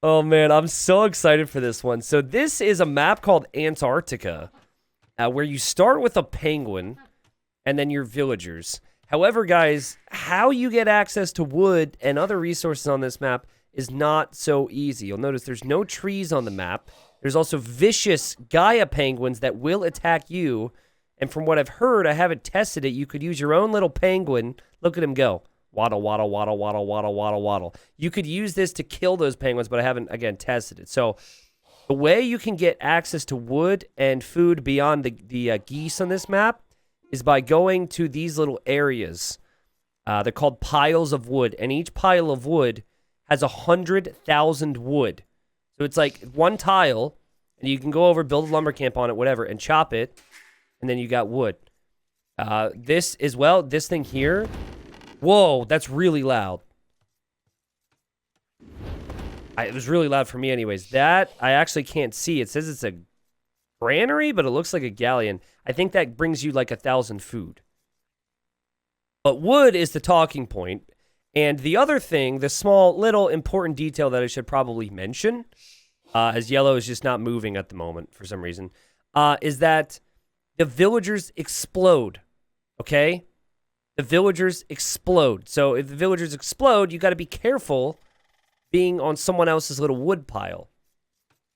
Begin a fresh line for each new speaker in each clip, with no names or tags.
Oh, man, I'm so excited for this one. So this is a map called Antarctica, where you start with a penguin and then your villagers. However, guys, how you get access to wood and other resources on this map is not so easy. You'll notice there's no trees on the map. There's also vicious Gaia penguins that will attack you. And from what I've heard, I haven't tested it, you could use your own little penguin. Look at him go. Waddle, waddle, waddle, waddle, waddle, waddle, waddle. You could use this to kill those penguins, but I haven't, again, tested it. So the way you can get access to wood and food beyond the geese on this map is by going to these little areas. They're called piles of wood, and each pile of wood has 100,000 wood. So it's like one tile, and you can go over, build a lumber camp on it, whatever, and chop it, and then you got wood. This as well, this thing here. Whoa, that's really loud. It was really loud for me anyways. That, I actually can't see. It says it's a granary, but it looks like a galleon. I think that brings you like 1,000 food. But wood is the talking point. And the other thing, the small little important detail that I should probably mention, as yellow is just not moving at the moment for some reason, is that the villagers explode, okay? The villagers explode. So if the villagers explode, you got to be careful being on someone else's little wood pile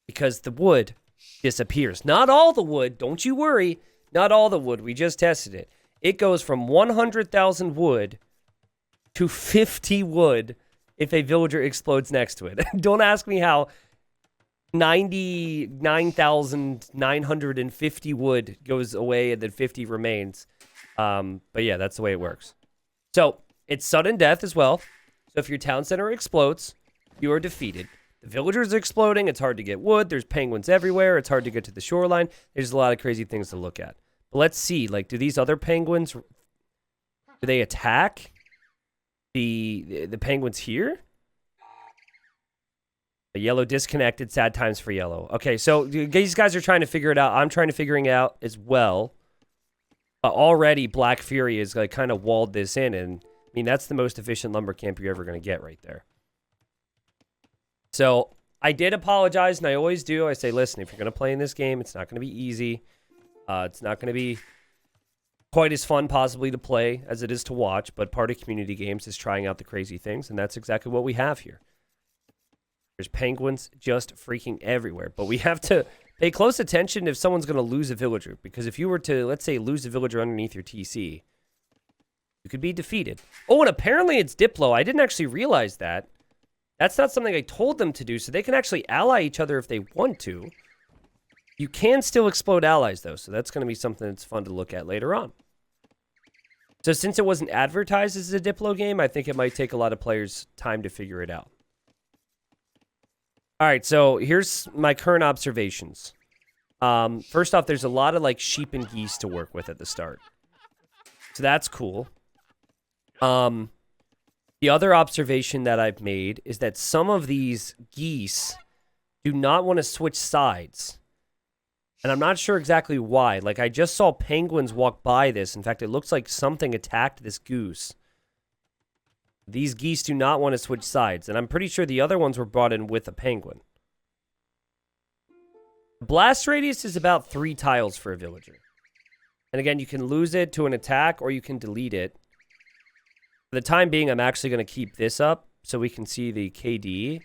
because the wood disappears. Not all the wood, don't you worry. Not all the wood. We just tested it. It goes from 100,000 wood to 50 wood if a villager explodes next to it. Don't ask me how 99,950 wood goes away and then 50 remains. But yeah, that's the way it works. So it's sudden death as well. So if your town center explodes, you are defeated. The villagers are exploding. It's hard to get wood. There's penguins everywhere. It's hard to get to the shoreline. There's a lot of crazy things to look at. But let's see, like, do these other penguins, do they attack the penguins here? The yellow disconnected. Sad times for yellow. Okay, so these guys are trying to figure it out. I'm trying to figure it out as well. Already, Black Fury is like kind of walled this in, and I mean that's the most efficient lumber camp you're ever going to get right there. So I did apologize, and I always do. I say, listen, if you're going to play in this game, it's not going to be easy. It's not going to be quite as fun possibly to play as it is to watch, but part of community games is trying out the crazy things, and that's exactly what we have here. There's penguins just freaking everywhere, but we have to pay close attention if someone's going to lose a villager, because if you were to, let's say, lose a villager underneath your TC, you could be defeated. Oh, and apparently it's Diplo. I didn't actually realize that. That's not something I told them to do, so they can actually ally each other if they want to. You can still explode allies, though, so that's going to be something that's fun to look at later on. So since it wasn't advertised as a Diplo game, I think it might take a lot of players time to figure it out. All right, so here's my current observations. First off, there's a lot of like sheep and geese to work with at the start. So that's cool. The other observation that I've made is that some of these geese do not want to switch sides. And I'm not sure exactly why. Like, I just saw penguins walk by this. In fact, it looks like something attacked this goose. These geese do not want to switch sides, and I'm pretty sure the other ones were brought in with a penguin. Blast radius is about 3 tiles for a villager. And again, you can lose it to an attack, or you can delete it. For the time being, I'm actually going to keep this up, so we can see the KD.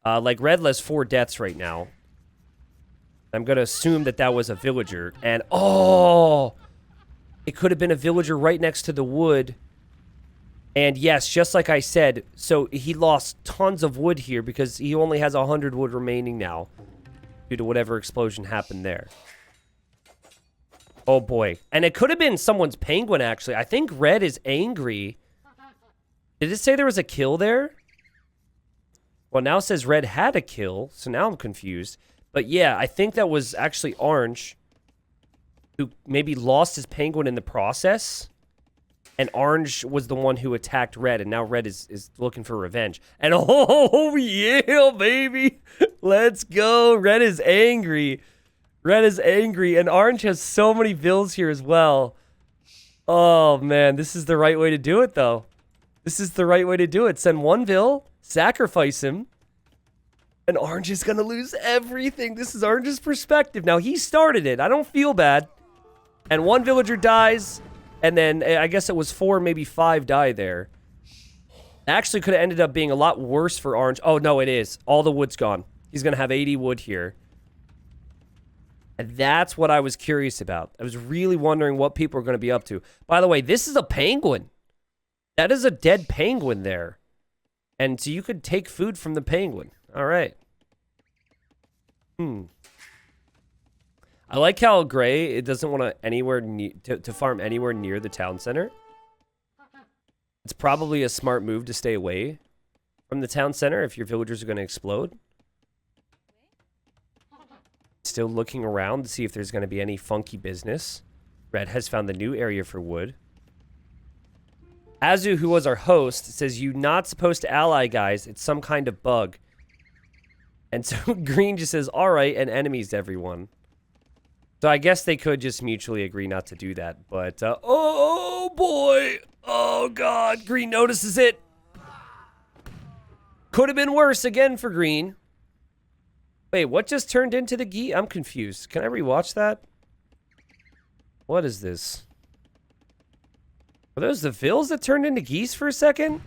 Like, Red has 4 deaths right now. I'm going to assume that that was a villager, and oh! It could have been a villager right next to the wood. And yes, just like I said, so he lost tons of wood here because he only has 100 wood remaining now due to whatever explosion happened there. Oh boy. And it could have been someone's penguin, actually. I think Red is angry. Did it say there was a kill there? Well, now it says Red had a kill, so now I'm confused. But yeah, I think that was actually Orange who maybe lost his penguin in the process. And Orange was the one who attacked Red, and now Red is looking for revenge. And oh, yeah, baby. Let's go. Red is angry. Red is angry, and Orange has so many vills here as well. Oh, man, this is the right way to do it, though. This is the right way to do it. Send 1 vill, sacrifice him, And Orange is going to lose everything. This is Orange's perspective. Now, he started it. I don't feel bad. And one villager dies. And then I guess it was 4, maybe 5 die there. Actually could have ended up being a lot worse for Orange. Oh, no, it is. All the wood's gone. He's going to have 80 wood here. And that's what I was curious about. I was really wondering what people are going to be up to. By the way, this is a penguin. That is a dead penguin there. And so you could take food from the penguin. All right. I like how Gray, it doesn't want to farm anywhere near the town center. It's probably a smart move to stay away from the town center if your villagers are going to explode. Still looking around to see if there's going to be any funky business. Red has found the new area for wood. Azu, who was our host, says, "You not supposed to ally, guys. It's some kind of bug." And so Green just says, "All right," and enemies to everyone. So I guess they could just mutually agree not to do that. But, oh boy. Oh God. Green notices it. Could have been worse again for Green. Wait, what just turned into the geese? I'm confused. Can I rewatch that? What is this? Were those the Vills that turned into geese for a second?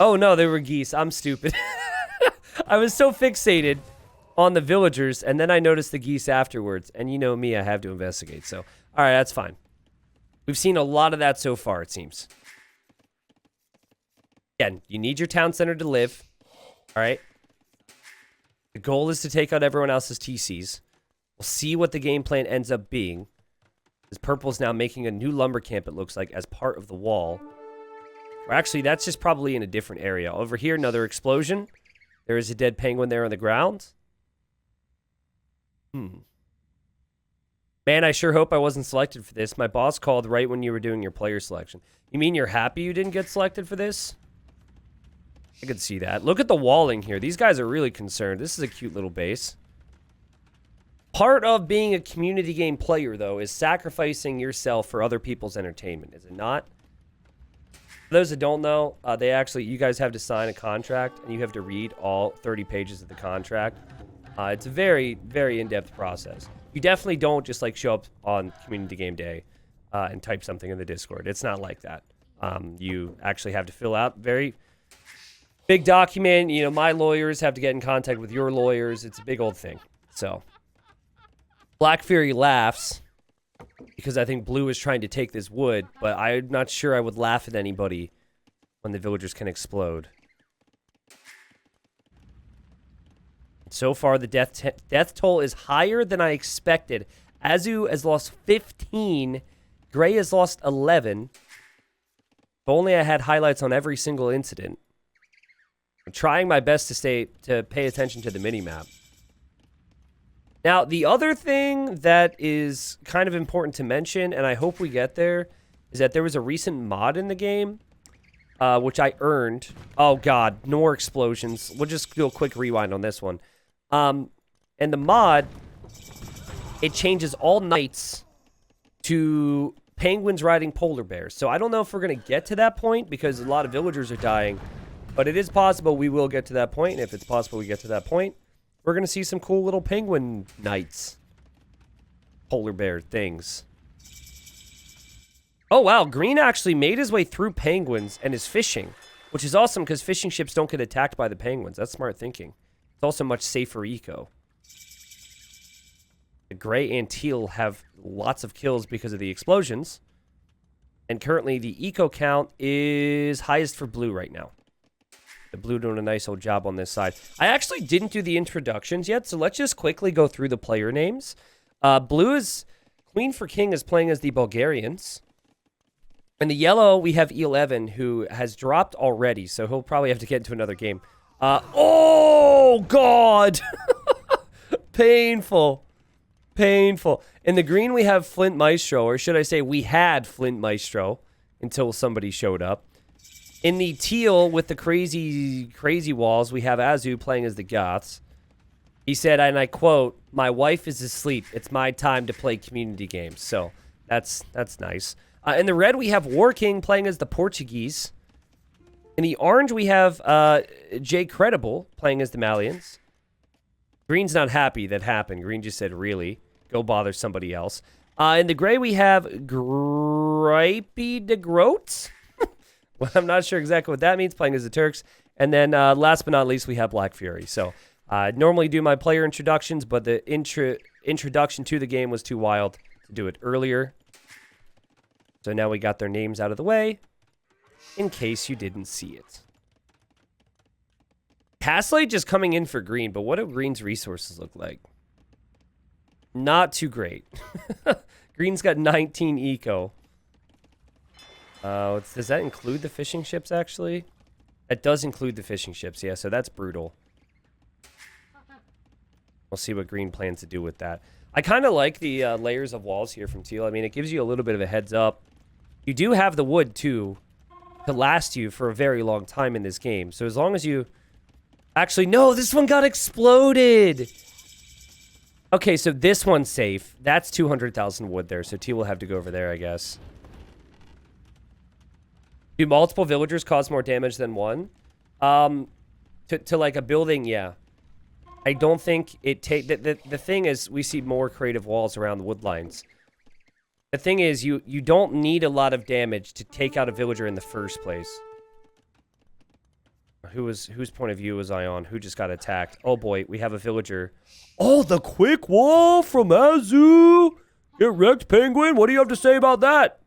Oh no, they were geese. I'm stupid. I was so fixated on the villagers, and then I noticed the geese afterwards. And you know me, I have to investigate. So, all right, that's fine. We've seen a lot of that so far, it seems. Again, you need your town center to live. All right. The goal is to take out everyone else's TCs. We'll see what the game plan ends up being. As Purple's now making a new lumber camp, it looks like, as part of the wall. Or actually, that's just probably in a different area. Over here, another explosion. There is a dead penguin there on the ground. Man, I sure hope I wasn't selected for this. My boss called right when you were doing your player selection. You mean you're happy you didn't get selected for this? I could see that. Look at the walling here. These guys are really concerned. This is a cute little base. Part of being a community game player, though, is sacrificing yourself for other people's entertainment, is it not? For those that don't know, you guys have to sign a contract, and you have to read all 30 pages of the contract. It's a very, very in-depth process. You definitely don't just, like, show up on community game day and type something in the Discord. It's not like that. You actually have to fill out very big document. You know, my lawyers have to get in contact with your lawyers. It's a big old thing. So, Black Fury laughs because I think Blue is trying to take this wood, but I'm not sure I would laugh at anybody when the villagers can explode. So far, the death toll is higher than I expected. Azu has lost 15. Gray has lost 11. If only I had highlights on every single incident. I'm trying my best to pay attention to the minimap. Now, the other thing that is kind of important to mention, and I hope we get there, is that there was a recent mod in the game, which I earned. Oh, God. No more explosions. We'll just do a quick rewind on this one. And the mod, it changes all nights to penguins riding polar bears. So I don't know if we're going to get to that point because a lot of villagers are dying. But it is possible we will get to that point. And if it's possible we get to that point, we're going to see some cool little penguin nights. Polar bear things. Oh, wow. Green actually made his way through penguins and is fishing, which is awesome because fishing ships don't get attacked by the penguins. That's smart thinking. It's also much safer eco. The gray and teal have lots of kills because of the explosions. And currently the eco count is highest for blue right now. The blue doing a nice old job on this side. I actually didn't do the introductions yet, so let's just quickly go through the player names. Blue is... Queen for King is playing as the Bulgarians. In the yellow, we have E11, who has dropped already, so he'll probably have to get into another game. Oh, God! Painful. Painful. In the green, we have Flint Maestro, or should I say we had Flint Maestro until somebody showed up. In the teal, with the crazy walls, we have Azu playing as the Goths. He said, and I quote, "My wife is asleep. It's my time to play community games." So that's nice. In the red, we have War King playing as the Portuguese. In the orange, we have Jay Credible playing as the Malians. Green's not happy that happened. Green just said, really? Go bother somebody else. In the gray, we have Gripey de Groat. Well, I'm not sure exactly what that means, playing as the Turks. And then last but not least, we have Black Fury. So I normally do my player introductions, but the introduction to the game was too wild to do it earlier. So now we got their names out of the way, in case you didn't see it. Castlade just coming in for green, but what do green's resources look like? Not too great. Green's got 19 eco. Does that include the fishing ships, actually? That does include the fishing ships, yeah, so that's brutal. We'll see what green plans to do with that. I kind of like the layers of walls here from teal. I mean, it gives you a little bit of a heads up. You do have the wood, too, to last you for a very long time in this game. So as long as you... Actually, no, this one got exploded! Okay, so this one's safe. That's 200,000 wood there, so teal will have to go over there, I guess. Do multiple villagers cause more damage than one? To like a building, yeah. I don't think it take... The thing is, we see more creative walls around the wood lines. The thing is, you don't need a lot of damage to take out a villager in the first place. Whose point of view was I on? Who just got attacked? Oh boy, we have a villager. Oh, the quick wall from Azu! Get wrecked, penguin! What do you have to say about that?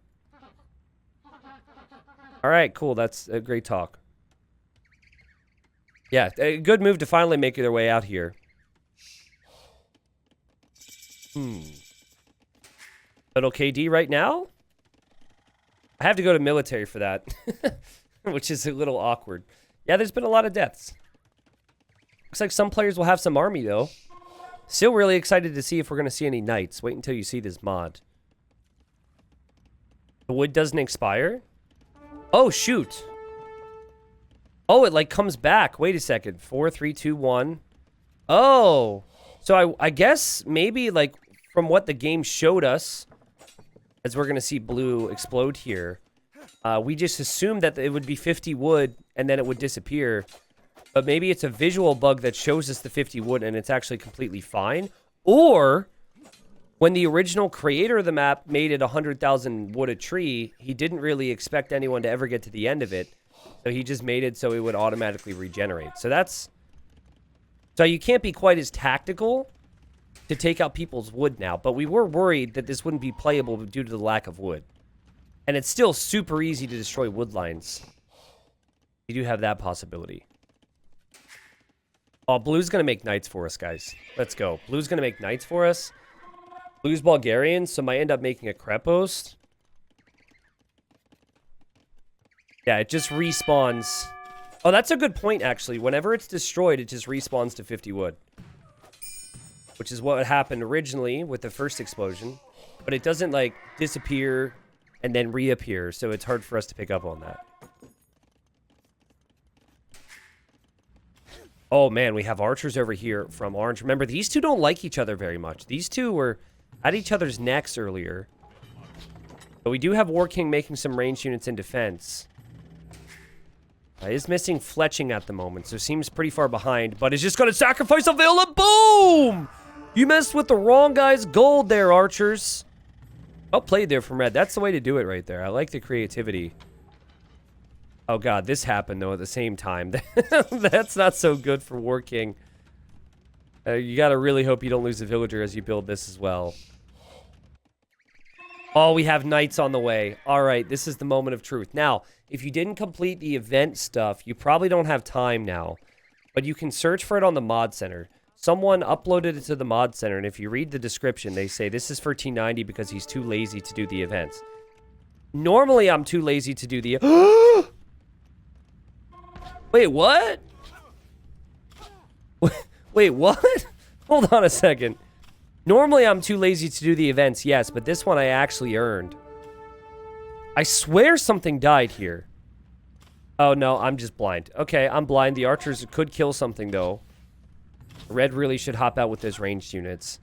Alright, cool. That's a great talk. Yeah, a good move to finally make their way out here. Little KD right now? I have to go to military for that. Which is a little awkward. Yeah, there's been a lot of deaths. Looks like some players will have some army, though. Still really excited to see if we're going to see any knights. Wait until you see this mod. The wood doesn't expire? Oh, shoot. Oh, it, like, comes back. Wait a second. 4, 3, 2, 1. Oh. So I guess maybe, like, from what the game showed us, as we're going to see blue explode here, we just assumed that it would be 50 wood and then it would disappear. But maybe it's a visual bug that shows us the 50 wood and it's actually completely fine. Or, when the original creator of the map made it 100,000 wood a tree, he didn't really expect anyone to ever get to the end of it. So he just made it so it would automatically regenerate. So that's... So you can't be quite as tactical to take out people's wood now. But we were worried that this wouldn't be playable due to the lack of wood. And it's still super easy to destroy wood lines. You do have that possibility. Oh, blue's going to make knights for us, guys. Let's go. Blue's going to make knights for us. Blue's Bulgarian, so might end up making a Krepos. Yeah, it just respawns. Oh, that's a good point, actually. Whenever it's destroyed, it just respawns to 50 wood. Which is what happened originally with the first explosion. But it doesn't, like, disappear and then reappear, so it's hard for us to pick up on that. Oh, man, we have archers over here from orange. Remember, these two don't like each other very much. These two were at each other's necks earlier. But we do have War King making some ranged units in defense. Is missing fletching at the moment, so seems pretty far behind. But is just going to sacrifice a veil and boom! You messed with the wrong guy's gold there, archers. Well played there from red. That's the way to do it right there. I like the creativity. Oh god, this happened though at the same time. That's not so good for War King. You gotta really hope you don't lose a villager as you build this as well. Oh, we have knights on the way. Alright, this is the moment of truth. Now, if you didn't complete the event stuff, you probably don't have time now. But you can search for it on the mod center. Someone uploaded it to the mod center, and if you read the description, they say this is for T90 because he's too lazy to do the events. Normally, I'm too lazy to do the... Wait, what? Wait, what? Hold on a second. Normally, I'm too lazy to do the events, yes, but this one I actually earned. I swear something died here. Oh, no, I'm just blind. Okay, I'm blind. The archers could kill something, though. Red really should hop out with those ranged units.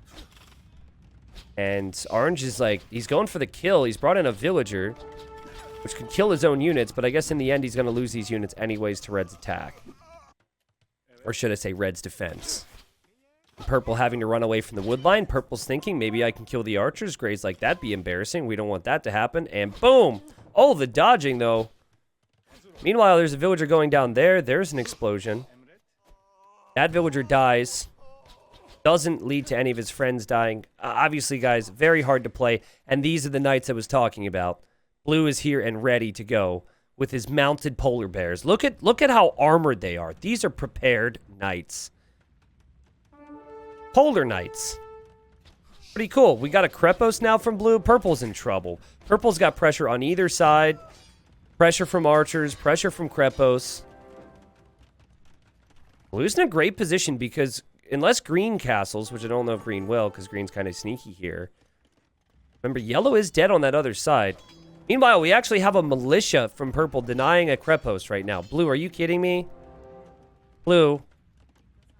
And orange is like, he's going for the kill. He's brought in a villager. which could kill his own units, but I guess in the end he's going to lose these units anyways to Red's attack. Or should I say Red's defense. Purple having to run away from the wood line. Purple's thinking, maybe I can kill the archers. Gray's like, that'd be embarrassing. We don't want that to happen. And boom! Oh, the dodging, though. Meanwhile, there's a villager going down there. There's an explosion. That villager dies. Doesn't lead to any of his friends dying. Obviously, guys, very hard to play. And these are the knights I was talking about. Blue is here and ready to go with his mounted polar bears. Look at how armored they are. These are prepared knights. Polar knights. Pretty cool. We got a Krepos now from blue. Purple's in trouble. Purple's got pressure on either side. Pressure from archers. Pressure from Krepos. Blue's in a great position because unless green castles, which I don't know if green will because green's kind of sneaky here. Remember, yellow is dead on that other side. Meanwhile, we actually have a militia from purple denying a Krepos right now. Blue, are you kidding me? Blue,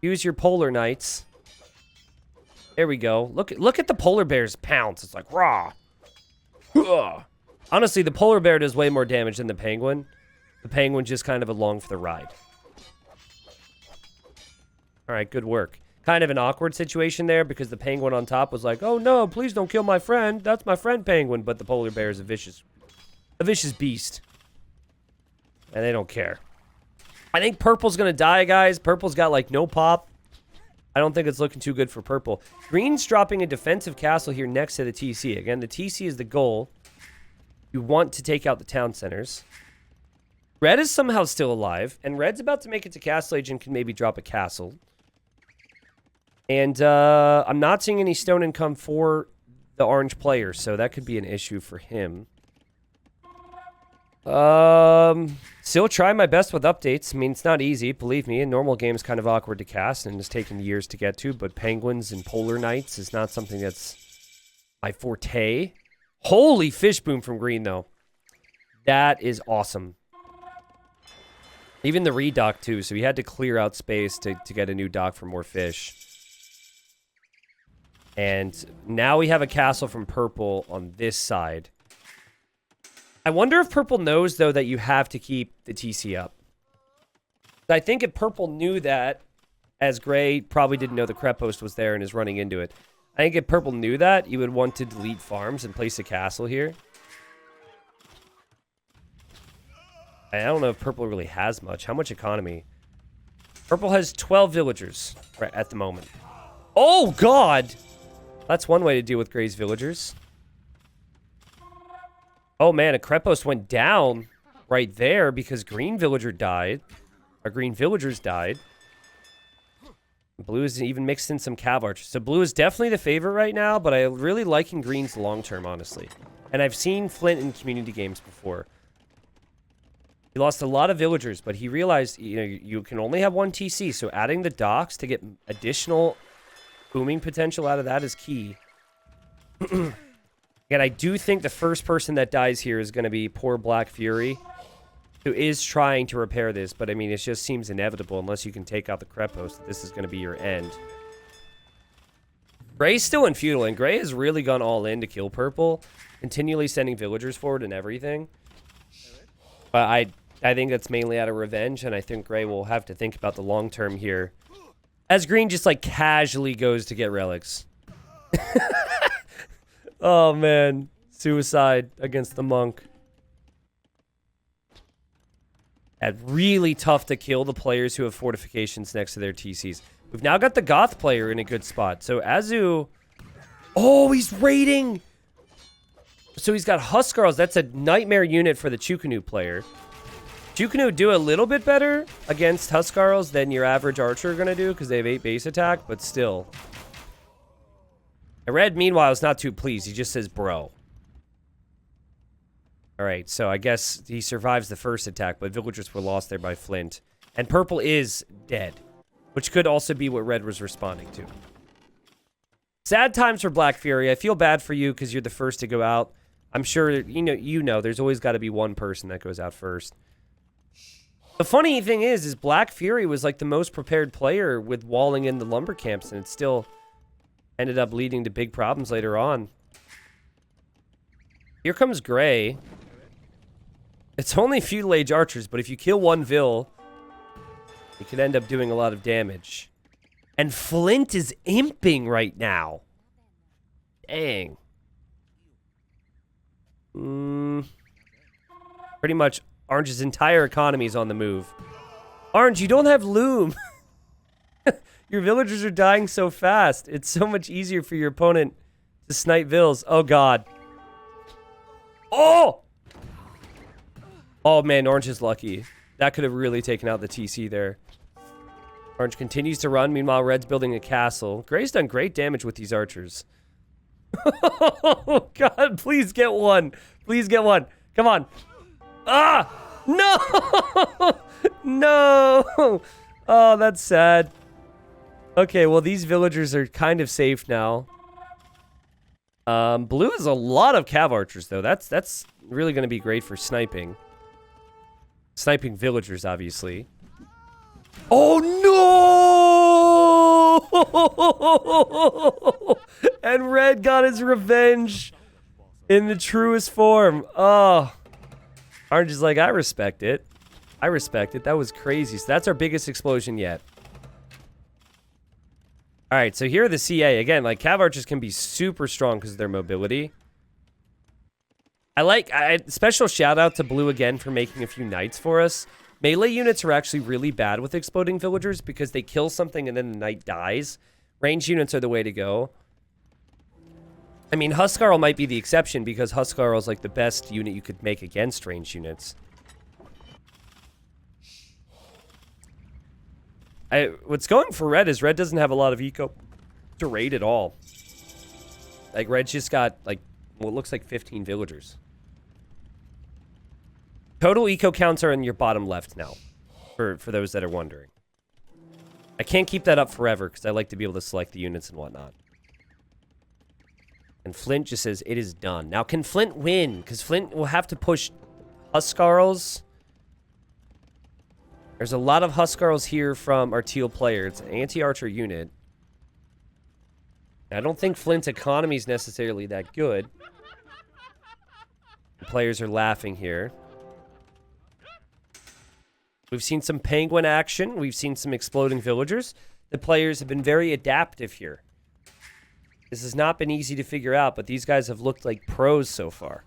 use your polar knights. There we go. Look at the polar bear's pounce. It's like, rah. Honestly, the polar bear does way more damage than the penguin. The penguin's just kind of along for the ride. All right, good work. Kind of an awkward situation there because the penguin on top was like, oh no, please don't kill my friend. That's my friend penguin. But the polar bear is a vicious beast. And they don't care. I think purple's going to die, guys. Purple's got like no pop. I don't think it's looking too good for purple. Green's dropping a defensive castle here next to the TC. Again, the TC is the goal. You want to take out the town centers. Red is somehow still alive. And Red's about to make it to Castle Age and can maybe drop a castle. And I'm not seeing any stone income for the orange player, so that could be an issue for him. Still try my best with updates. I mean, it's not easy, believe me. A normal game is kind of awkward to cast and it's taken years to get to, but penguins and polar knights is not something that's my forte. Holy fish boom from green, though. That is awesome. Even the redock, too, so he had to clear out space to get a new dock for more fish. And now we have a castle from purple on this side. I wonder if purple knows, though, that you have to keep the TC up. I think if purple knew that, as gray probably didn't know the Krepos was there and is running into it. I think if purple knew that, you would want to delete farms and place a castle here. I don't know if purple really has much. How much economy? Purple has 12 villagers right at the moment. Oh, God! That's one way to deal with gray's villagers. Oh, man, a Krepos went down right there because green villager died. Our green villagers died. Blue is even mixed in some cav archers. So blue is definitely the favorite right now, but I'm really liking green's long-term, honestly. And I've seen Flint in community games before. He lost a lot of villagers, but he realized, you know, you can only have one TC, so adding the docks to get additional booming potential out of that is key. And I do think the first person that dies here is going to be poor Black Fury, who is trying to repair this, but I mean, it just seems inevitable unless you can take out the Krepos that this is going to be your end. Gray's still in feudal, and Gray has really gone all in to kill purple, continually sending villagers forward and everything. But I think that's mainly out of revenge, and I think Gray will have to think about the long term here. As green just like casually goes to get relics. Oh man, suicide against the monk. And really tough to kill the players who have fortifications next to their TCs. We've now got the Goth player in a good spot. So Azu, oh, he's raiding. So he's got Huskarls. That's a nightmare unit for the Chukunu player. Chukunu do a little bit better against Huskarls than your average archer are going to do because they have 8 base attack, but still. Red, meanwhile, is not too pleased. He just says, bro. All right, so I guess he survives the first attack, but villagers were lost there by Flint. And purple is dead, which could also be what red was responding to. Sad times for Black Fury. I feel bad for you because you're the first to go out. I'm sure, you know, there's always got to be one person that goes out first. The funny thing is Black Fury was like the most prepared player with walling in the lumber camps, and it still ended up leading to big problems later on. Here comes Gray. It's only feudal age archers, but if you kill one Vil, you could end up doing a lot of damage. And Flint is imping right now. Dang. Pretty much Orange's entire economy is on the move. Orange, you don't have loom. Your villagers are dying so fast. It's so much easier for your opponent to snipe Vils. Oh, God. Oh! Oh, man, Orange is lucky. That could have really taken out the TC there. Orange continues to run. Meanwhile, Red's building a castle. Gray's done great damage with these archers. Oh, God, please get one. Please get one. Come on. Ah! No! No! Oh, that's sad. Okay, well, these villagers are kind of safe now. Blue has a lot of cav archers, though. That's really going to be great for sniping. Sniping villagers, obviously. Oh, no! And Red got his revenge in the truest form. Oh. Orange is like, I respect it. I respect it. That was crazy. So that's our biggest explosion yet. All right, so here are the CA. Again, like, cav archers can be super strong because of their mobility. Special shout out to Blue again for making a few knights for us. Melee units are actually really bad with exploding villagers because they kill something and then the knight dies. Ranged units are the way to go. I mean, Huskarl might be the exception because Huskarl is like the best unit you could make against ranged units. What's going for Red is Red doesn't have a lot of eco to raid at all. Like, Red's just got, like, what looks like 15 villagers. Total eco counts are in your bottom left now, for those that are wondering. I can't keep that up forever because I like to be able to select the units and whatnot. And Flint just says, it is done. Now, can Flint win? Because Flint will have to push Huskarls. There's a lot of Huskarls here from our teal player. It's an anti-archer unit. I don't think Flint's economy is necessarily that good. The players are laughing here. We've seen some penguin action. We've seen some exploding villagers. The players have been very adaptive here. This has not been easy to figure out, but these guys have looked like pros so far.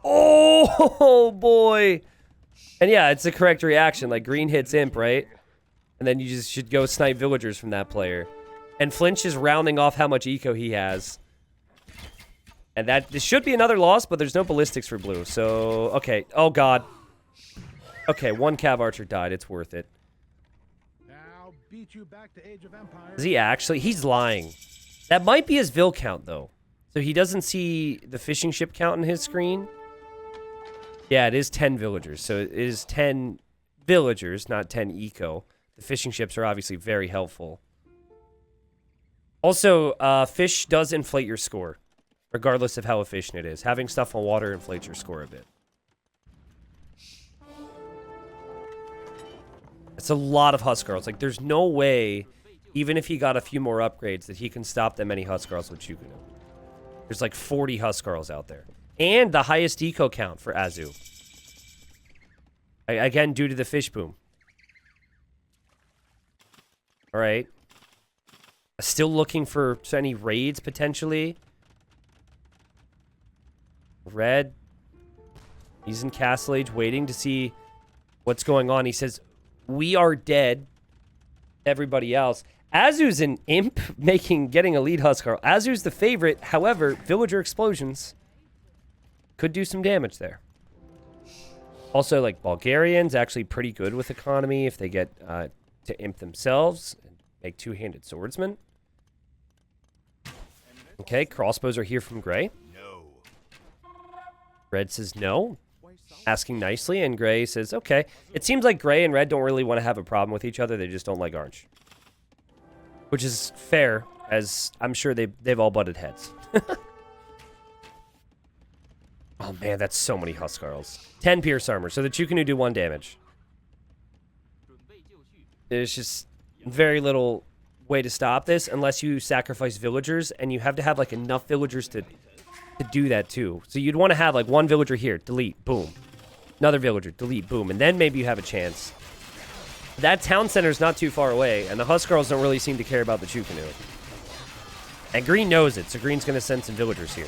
Oh, boy. And yeah, it's the correct reaction. Like, green hits imp, right? And then you just should go snipe villagers from that player. And Flinch is rounding off how much eco he has. And this should be another loss, but there's no ballistics for blue. So, okay. Oh, God. Okay, one cav archer died. It's worth it.
Now beat you back to Age of Empires.
Is he actually? He's lying. That might be his Vil count, though. So he doesn't see the fishing ship count in his screen. Yeah, it is 10 villagers. So it is 10 villagers, not 10 eco. The fishing ships are obviously very helpful. Also, fish does inflate your score, regardless of how efficient it is. Having stuff on water inflates your score a bit. It's a lot of Huskarls. Like, there's no way, even if he got a few more upgrades, that he can stop that many Huskarls with Chukunu. There's like 40 Huskarls out there. And the highest eco count for Azu. Again, due to the fish boom. All right. Still looking for any raids, potentially. Red. He's in Castle Age waiting to see what's going on. He says, we are dead. Everybody else. Azu's an imp getting a lead Huskarl. Azu's the favorite. However, villager explosions could do some damage there. Also, like, Bulgarians actually pretty good with economy if they get to imp themselves and make two-handed swordsmen. Okay, crossbows are here from Gray.
No.
Red says no, asking nicely, and Gray says okay. It seems like Gray and Red don't really want to have a problem with each other. They just don't like Orange. Which is fair, as I'm sure they've all butted heads. Oh man, that's so many Huskarls. 10 pierce armor, so the Chukunu do 1 damage. There's just very little way to stop this unless you sacrifice villagers, and you have to have like enough villagers to do that too. So you'd want to have like 1 villager here, delete, boom. Another villager. Delete. Boom. And then maybe you have a chance. That town center is not too far away, and the Huskarls don't really seem to care about the Chew Canoe. And Green knows it, so Green's going to send some villagers here.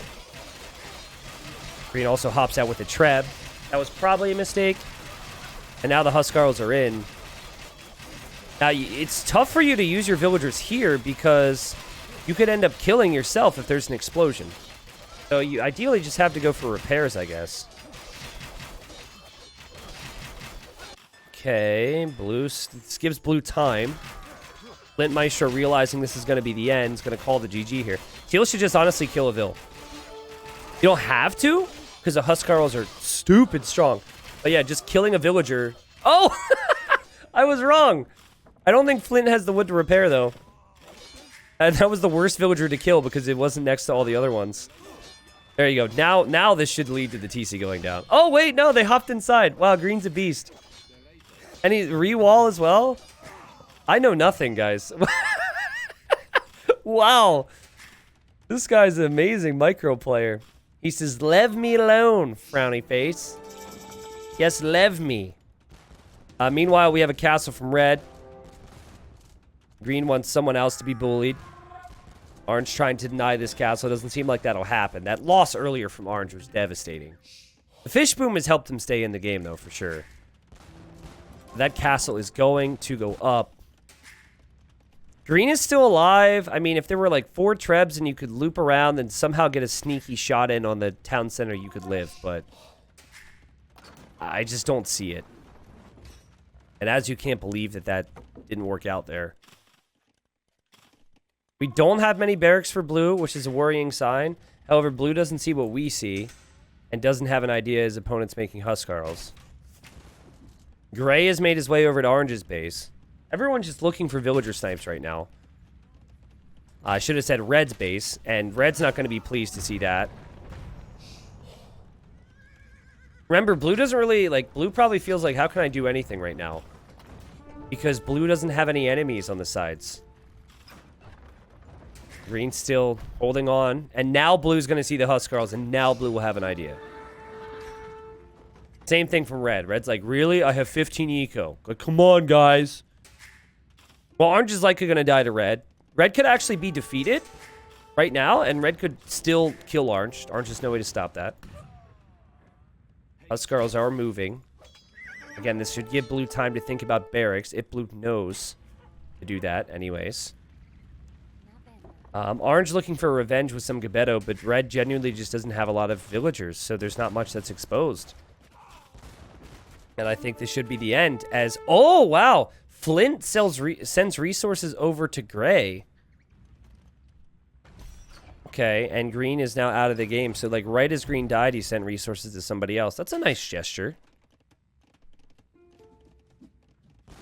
Green also hops out with a Treb. That was probably a mistake. And now the Huskarls are in. Now, it's tough for you to use your villagers here because you could end up killing yourself if there's an explosion. So you ideally just have to go for repairs, I guess. Okay, blue. This gives blue time. Flint Maestro, realizing this is going to be the end, is going to call the GG here. Teal should just honestly kill a Vill. You don't have to, because the Huskarls are stupid strong. But yeah, just killing a villager. Oh! I was wrong. I don't think Flint has the wood to repair, though. And that was the worst villager to kill because it wasn't next to all the other ones. There you go. Now this should lead to the TC going down. Oh, wait, no, they hopped inside. Wow, Green's a beast. And he re-wall as well? I know nothing, guys. Wow. This guy's an amazing micro player. He says, "Leave me alone, frowny face." Yes, leave me. Meanwhile, we have a castle from red. Green wants someone else to be bullied. Orange trying to deny this castle. Doesn't seem like that'll happen. That loss earlier from Orange was devastating. The fish boom has helped him stay in the game, though, for sure. That castle is going to go up. Green is still alive. I mean, if there were like 4 trebs and you could loop around and somehow get a sneaky shot in on the town center, you could live. But I just don't see it. And as you can't believe that didn't work out there. We don't have many barracks for blue, which is a worrying sign. However, blue doesn't see what we see and doesn't have an idea his opponent's making Huskarls. Gray has made his way over to Orange's base. Everyone's just looking for villager snipes right now. I should have said Red's base, and Red's not going to be pleased to see that. Remember, blue doesn't really, like, blue probably feels like, how can I do anything right now? Because blue doesn't have any enemies on the sides. Green's still holding on, and now blue's going to see the Huskarls, and now blue will have an idea. Same thing from red. Red's like, really? I have 15 eco. Like, come on, guys. Well, orange is likely going to die to red. Red could actually be defeated right now, and red could still kill orange. Orange has no way to stop that. Huskarls are moving. Again, this should give blue time to think about barracks, if blue knows to do that anyways. Orange looking for revenge with some Gebetto, but red genuinely just doesn't have a lot of villagers, so there's not much that's exposed. And I think this should be the end as... Oh, wow! Flint sends resources over to Gray. Okay, and Green is now out of the game. So, like, right as Green died, he sent resources to somebody else. That's a nice gesture.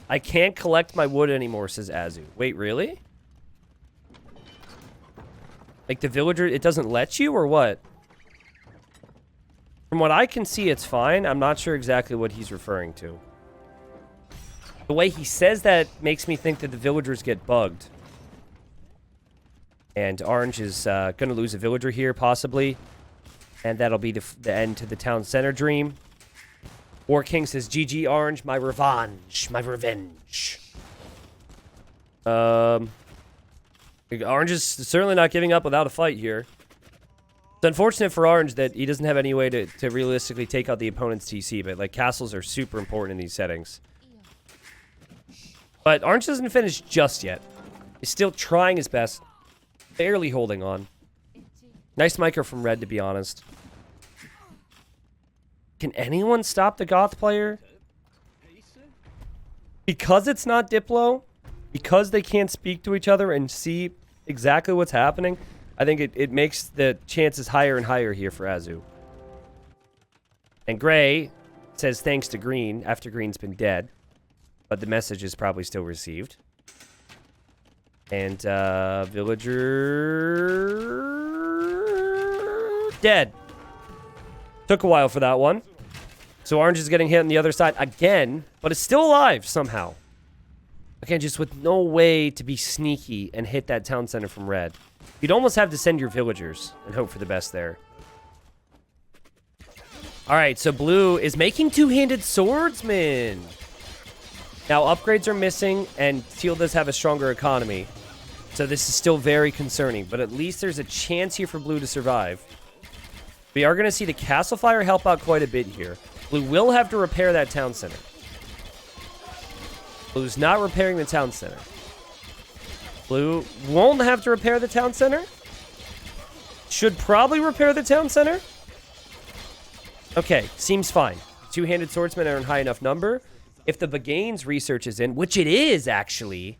I can't collect my wood anymore, says Azu. Wait, really? Like, the villager, it doesn't let you, or what? From what I can see, it's fine. I'm not sure exactly what he's referring to. The way he says that makes me think that the villagers get bugged. And Orange is going to lose a villager here, possibly. And that'll be the end to the town center dream. War King says, GG Orange, my revenge. My revenge. Orange is certainly not giving up without a fight here. It's unfortunate for Orange that he doesn't have any way to realistically take out the opponent's TC, but like castles are super important in these settings. But Orange doesn't finish just yet. He's still trying his best. Barely holding on. Nice micro from Red, to be honest. Can anyone stop the Goth player? Because it's not Diplo, because they can't speak to each other and see exactly what's happening, I think it makes the chances higher and higher here for Azu. And Gray says thanks to Green after Green's been dead. But the message is probably still received. And villager... dead. Took a while for that one. So Orange is getting hit on the other side again, but it's still alive somehow. Again, just with no way to be sneaky and hit that town center from red. You'd almost have to send your villagers and hope for the best there. All right, so blue is making two-handed swordsman. Now, upgrades are missing, and teal does have a stronger economy. So this is still very concerning, but at least there's a chance here for blue to survive. We are going to see the castle fire help out quite a bit here. Blue will have to repair that town center. Blue's not repairing the town center. Blue won't have to repair the town center. Should probably repair the town center. Okay, seems fine. Two-handed swordsmen are in high enough number. If the Bagane's research is in, which it is actually,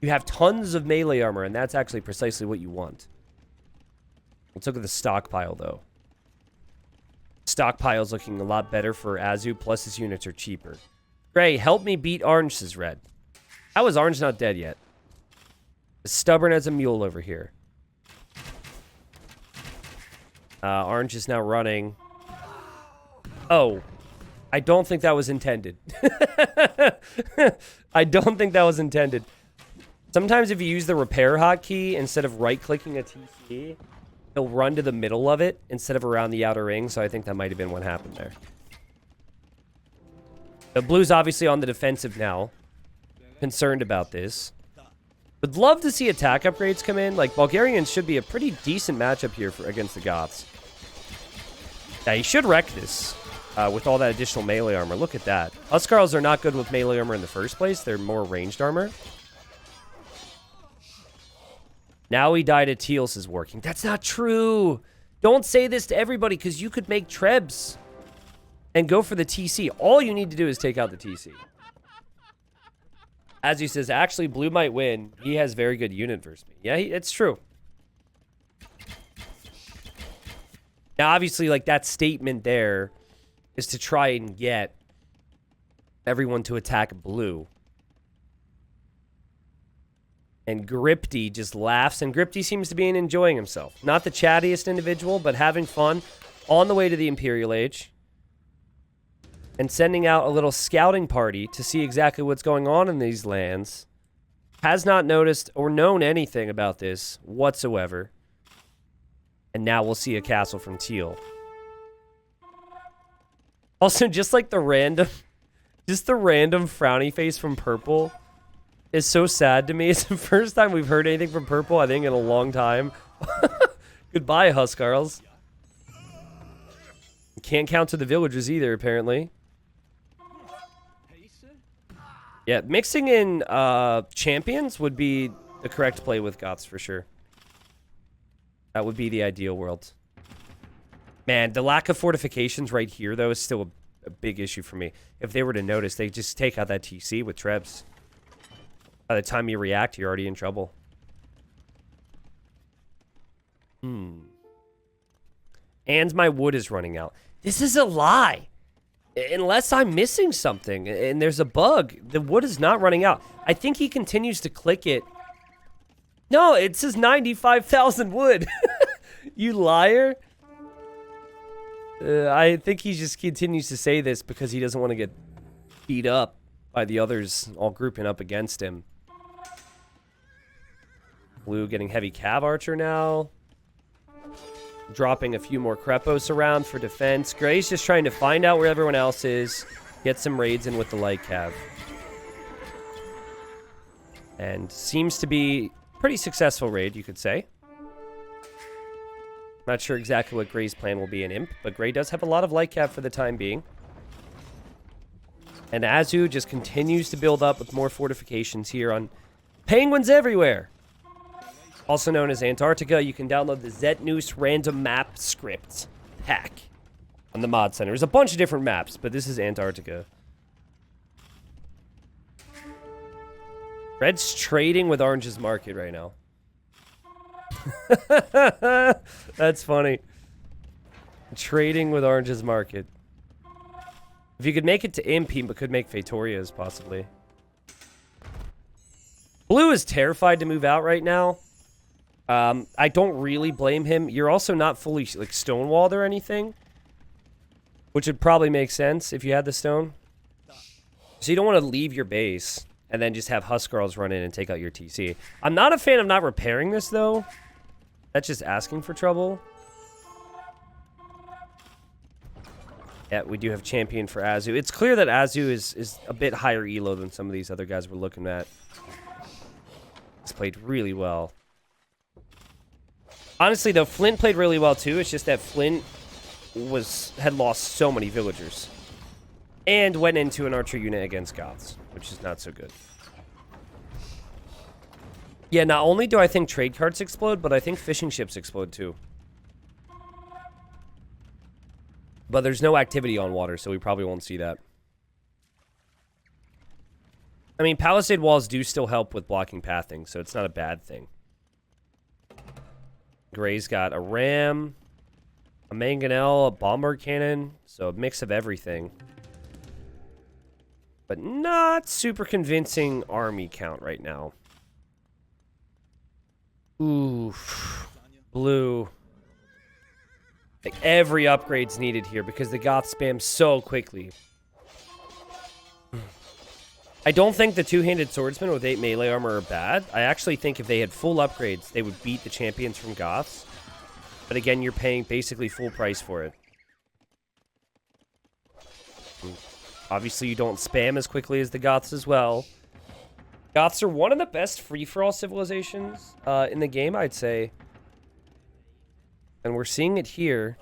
you have tons of melee armor, and that's actually precisely what you want. Let's look at the stockpile, though. Stockpile's looking a lot better for Azu, plus his units are cheaper. Gray, help me beat Orange, says Red. How is Orange not dead yet? As stubborn as a mule over here. Orange is now running. Oh. I don't think that was intended. I don't think that was intended. Sometimes if you use the repair hotkey instead of right-clicking a TC, he'll run to the middle of it instead of around the outer ring, so I think that might have been what happened there. The blue's obviously on the defensive now. Concerned about this. Would love to see attack upgrades come in. Like, Bulgarians should be a pretty decent matchup here against the Goths. Yeah, he should wreck this with all that additional melee armor. Look at that. Huskarls are not good with melee armor in the first place. They're more ranged armor. Now he died at Teals is working. That's not true. Don't say this to everybody because you could make Trebs and go for the TC. All you need to do is take out the TC. As he says, actually, blue might win. He has very good unit versus me. Yeah, it's true. Now, obviously, like, that statement there is to try and get everyone to attack blue. And Gripty just laughs, and Gripty seems to be enjoying himself. Not the chattiest individual, but having fun on the way to the Imperial Age. And sending out a little scouting party to see exactly what's going on in these lands. Has not noticed or known anything about this whatsoever. And now we'll see a castle from Teal. Also, just like the random frowny face from Purple is so sad to me. It's the first time we've heard anything from Purple, I think, in a long time. Goodbye, Huskarls. Can't count to the villagers either, apparently. Yeah, mixing in champions would be the correct play with Goths for sure. That would be the ideal world. Man, the lack of fortifications right here, though, is still a big issue for me. If they were to notice, they just take out that TC with Trebs. By the time you react, you're already in trouble. And my wood is running out. This is a lie. Unless I'm missing something and there's a bug, the wood is not running out. I think he continues to click it. No, it says 95,000 wood. You liar. I think he just continues to say this because he doesn't want to get beat up by the others all grouping up against him. Blue getting heavy cav archer now. Dropping a few more Krepos around for defense. Gray's just trying to find out where everyone else is. Get some raids in with the light cav. And seems to be pretty successful raid, you could say. Not sure exactly what Gray's plan will be in Imp, but Gray does have a lot of light cav for the time being. And Azu just continues to build up with more fortifications here on Penguins Everywhere. Also known as Antarctica, you can download the Zetnews random map script pack on the mod center. There's a bunch of different maps, but this is Antarctica. Red's trading with Orange's market right now. That's funny. Trading with Orange's market. If you could make it to Imp, he could make Fatoria's, possibly. Blue is terrified to move out right now. I don't really blame him. You're also not fully like stonewalled or anything, which would probably make sense if you had the stone. So you don't want to leave your base and then just have Huskarls run in and take out your TC. I'm not a fan of not repairing this, though. That's just asking for trouble. Yeah, we do have champion for Azu. It's clear that Azu is a bit higher elo than some of these other guys we're looking at. He's played really well. Honestly, though, Flint played really well, too. It's just that Flint had lost so many villagers. And went into an archer unit against Goths, which is not so good. Yeah, not only do I think trade carts explode, but I think fishing ships explode, too. But there's no activity on water, so we probably won't see that. I mean, palisade walls do still help with blocking pathing, so it's not a bad thing. Gray's got a ram, a mangonel, a bombard cannon, so a mix of everything. But not super convincing army count right now. Ooh, blue. Like every upgrade's needed here because the Goths spam so quickly. I don't think the two-handed swordsmen with 8 melee armor are bad. I actually think if they had full upgrades, they would beat the champions from Goths. But again, you're paying basically full price for it. Obviously, you don't spam as quickly as the Goths as well. Goths are one of the best free-for-all civilizations in the game, I'd say. And we're seeing it here.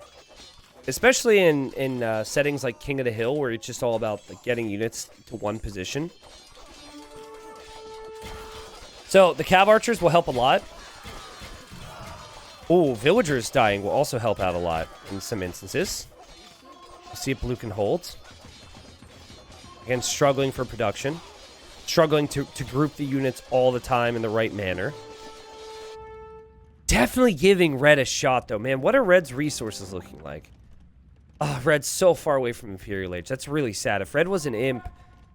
Especially in settings like King of the Hill, where it's just all about like, getting units to one position. So, the Cav Archers will help a lot. Oh, Villagers dying will also help out a lot in some instances. We'll see if blue can hold. Again, struggling for production. Struggling to group the units all the time in the right manner. Definitely giving red a shot, though. Man, what are red's resources looking like? Oh, red's so far away from Imperial Age. That's really sad. If red was an imp,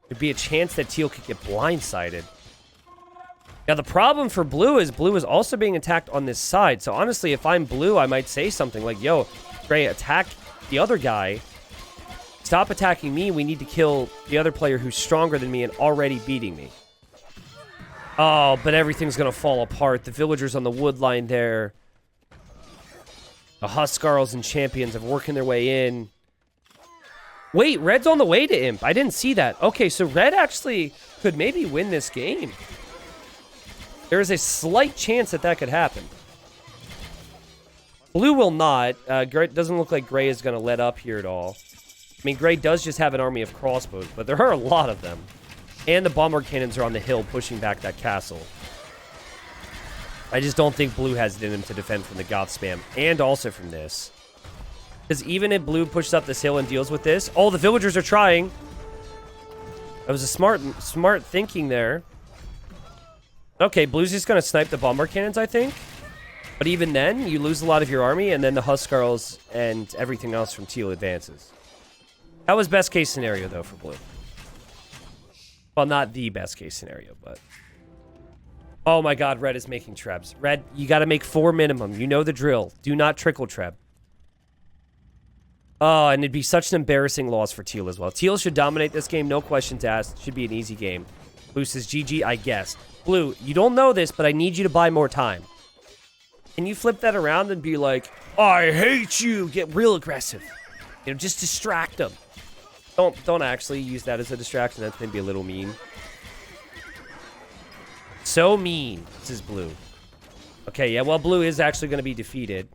there'd be a chance that teal could get blindsided. Now, the problem for blue is also being attacked on this side. So, honestly, if I'm blue, I might say something like, yo, Gray, attack the other guy. Stop attacking me. We need to kill the other player who's stronger than me and already beating me. Oh, but everything's going to fall apart. The villagers on the wood line there. The Huskarls and champions have working their way in. Wait, red's on the way to imp. I didn't see that. Okay, so red actually could maybe win this game. There is a slight chance that that could happen. Blue will not. Gray, doesn't look like Gray is going to let up here at all. I mean, Gray does just have an army of crossbows, but there are a lot of them. And the bombard cannons are on the hill pushing back that castle. I just don't think blue has it in him to defend from the Goth spam. And also from this. Because even if blue pushes up this hill and deals with this... Oh, the villagers are trying. That was a smart thinking there. Okay, blue's just going to snipe the bombard cannons, I think. But even then, you lose a lot of your army, and then the Huskarls and everything else from teal advances. That was best case scenario, though, for blue. Well, not the best case scenario, but... Oh my god, red is making trebs. Red, you gotta make 4 minimum. You know the drill. Do not trickle treb. Oh, and it'd be such an embarrassing loss for teal as well. Teal should dominate this game, no questions asked. Should be an easy game. Blue says GG, I guess. Blue, you don't know this, but I need you to buy more time. Can you flip that around and be like, I hate you? Get real aggressive. You know, just distract them. Don't actually use that as a distraction. That's maybe a little mean. So mean, says blue. Okay, yeah, well, blue is actually going to be defeated.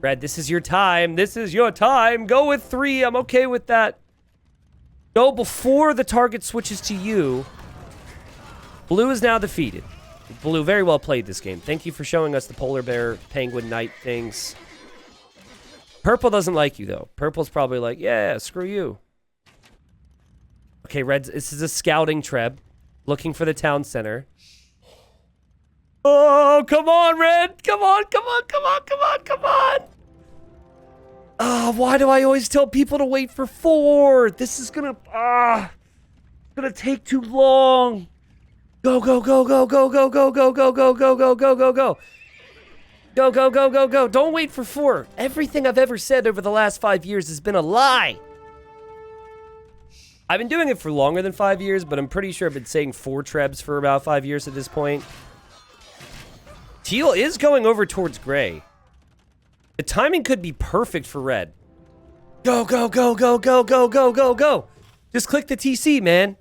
Red, this is your time. This is your time. Go with 3. I'm okay with that. Go before the target switches to you. Blue is now defeated. Blue very well played this game. Thank you for showing us the polar bear, penguin knight things. Purple doesn't like you, though. Purple's probably like, yeah, screw you. Okay, red, this is a scouting treb. Looking for the town center. Oh, come on, red. Come on, come on, come on, come on, come on. Why do I always tell people to wait for 4? This is gonna, it's gonna take too long. Go, go, go, go, go, go, go, go, go, go, go, go, go, go, go. Go, go, go, go, go. Don't wait for 4. Everything I've ever said over the last 5 years has been a lie. I've been doing it for longer than 5 years, but I'm pretty sure I've been saying 4 trebs for about 5 years at this point. Teal is going over towards gray. The timing could be perfect for red. Go, go, go, go, go, go, go, go, go. Just click the TC, man.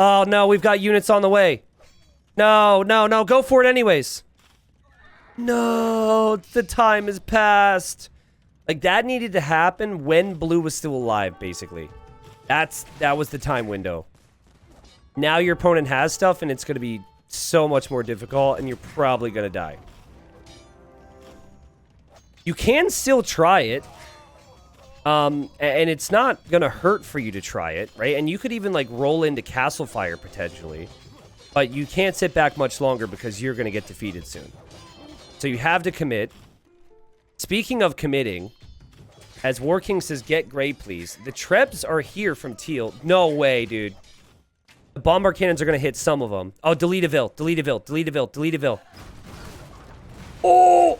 Oh, no, we've got units on the way. No, no, no, go for it anyways. No, the time has passed. Like, that needed to happen when blue was still alive, basically. That was the time window. Now your opponent has stuff, and it's going to be so much more difficult, and you're probably going to die. You can still try it. And it's not going to hurt for you to try it, right? And you could even, like, roll into Castle Fire, potentially. But you can't sit back much longer because you're going to get defeated soon. So you have to commit. Speaking of committing, as Warking says, get gray, please. The Trebs are here from Teal. No way, dude. The bombard cannons are going to hit some of them. Oh, delete a Vil. Delete a Vil. Delete a Vil. Delete a Vil. Oh!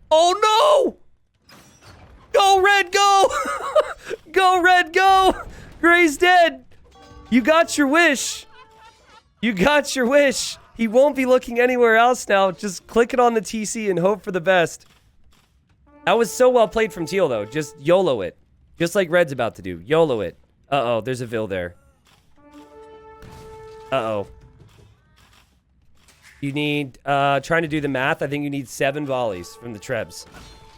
Oh, no! Go, Red, go! Go, Red, go! Gray's dead. You got your wish. You got your wish. He won't be looking anywhere else now. Just click it on the TC and hope for the best. That was so well played from Teal, though. Just YOLO it. Just like Red's about to do. YOLO it. Uh-oh, there's a Vil there. Uh-oh. You need, trying to do the math, I think you need 7 volleys from the Trebs.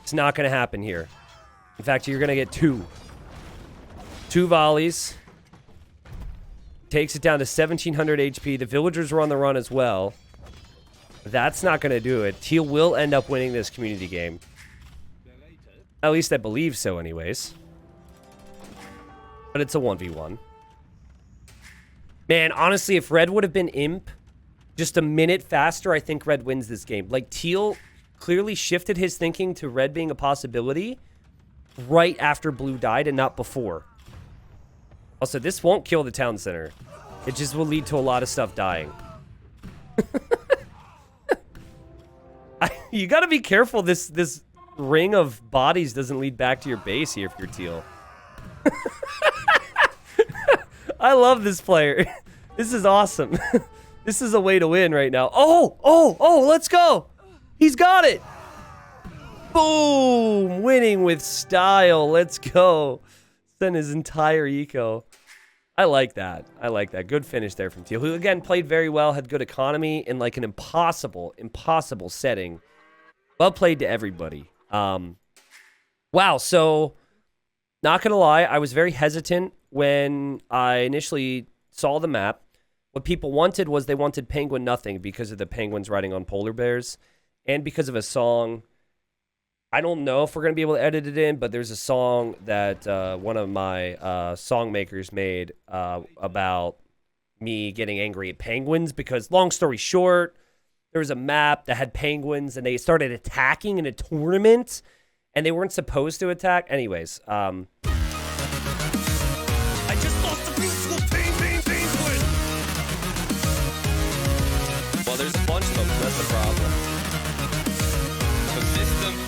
It's not going to happen here. In fact, you're going to get 2. 2 volleys. Takes it down to 1,700 HP. The villagers were on the run as well. That's not going to do it. Teal will end up winning this community game. At least I believe so anyways. But it's a 1v1. Man, honestly, if Red would have been Imp just a minute faster, I think Red wins this game. Like, Teal clearly shifted his thinking to Red being a possibility right after Blue died and not before. Also, this won't kill the town center. It just will lead to a lot of stuff dying. You gotta be careful this ring of bodies doesn't lead back to your base here if you're Teal. I love this player. This is awesome. This is a way to win right now. Oh, let's go. He's got it. Boom. Winning with style. Let's go. Send his entire eco. I like that. I like that. Good finish there from Teal, who, again, played very well, had good economy in, like, an impossible setting. Well played to everybody. Wow, so, not gonna lie, I was very hesitant when I initially saw the map. What people wanted was they wanted Penguin Nothing because of the penguins riding on polar bears and because of a song. I don't know if we're going to be able to edit it in, but there's a song that one of my song makers made about me getting angry at penguins because, long story short, there was a map that had penguins and they started attacking in a tournament and they weren't supposed to attack. Anyways, I just lost a beautiful penguin. Well, there's a bunch of them. That's the problem.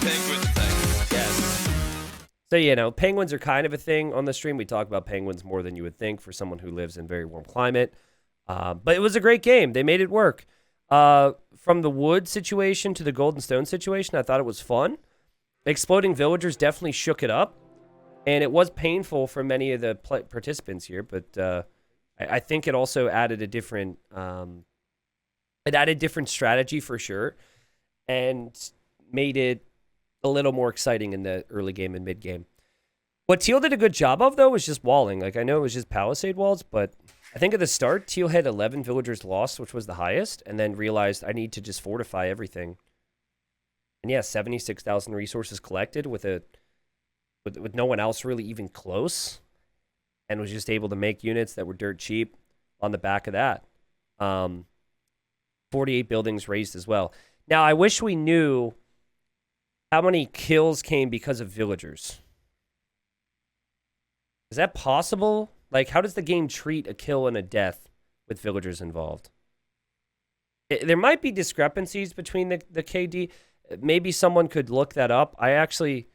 Penguin thing. Yes. So, you know, penguins are kind of a thing on the stream. We talk about penguins more than you would think for someone who lives in very warm climate. But it was a great game. They made it work. From the wood situation to the golden stone situation, I thought it was fun. Exploding villagers definitely shook it up. And it was painful for many of the participants here. But I think it also added a different... it added different strategy for sure. And made it a little more exciting in the early game and mid game. What Teal did a good job of, though, was just walling. Like, I know it was just palisade walls, but I think at the start, Teal had 11 villagers lost, which was the highest, and then realized I need to just fortify everything. And yeah, 76,000 resources collected with no one else really even close, and was just able to make units that were dirt cheap on the back of that. 48 buildings raised as well. Now, I wish we knew how many kills came because of villagers. Is that possible? Like, how does the game treat a kill and a death with villagers involved? There might be discrepancies between the KD. Maybe someone could look that up. I actually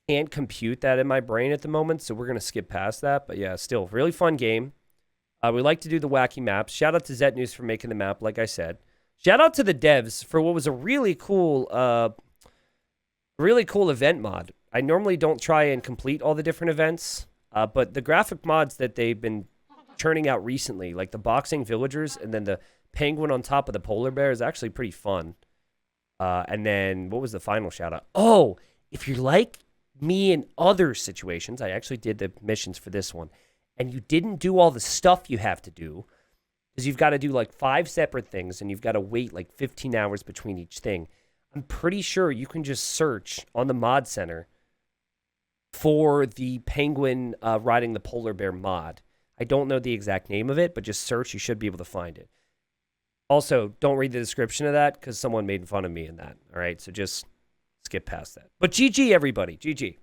can't compute that in my brain at the moment, so we're going to skip past that. But yeah, still, really fun game. We like to do the wacky maps. Shout out to Zet News for making the map, like I said. Shout out to the devs for what was a really cool Really cool event mod. I normally don't try and complete all the different events, but the graphic mods that they've been churning out recently, like the boxing villagers and then the penguin on top of the polar bear, is actually pretty fun. And then what was the final shout out? Oh, if you're like me in other situations, I actually did the missions for this one, and you didn't do all the stuff you have to do, because you've got to do like 5 separate things and you've got to wait like 15 hours between each thing. I'm pretty sure you can just search on the mod center for the penguin riding the polar bear mod. I don't know the exact name of it, but just search. You should be able to find it. Also, don't read the description of that because someone made fun of me in that. All right, so just skip past that. But GG, everybody. GG.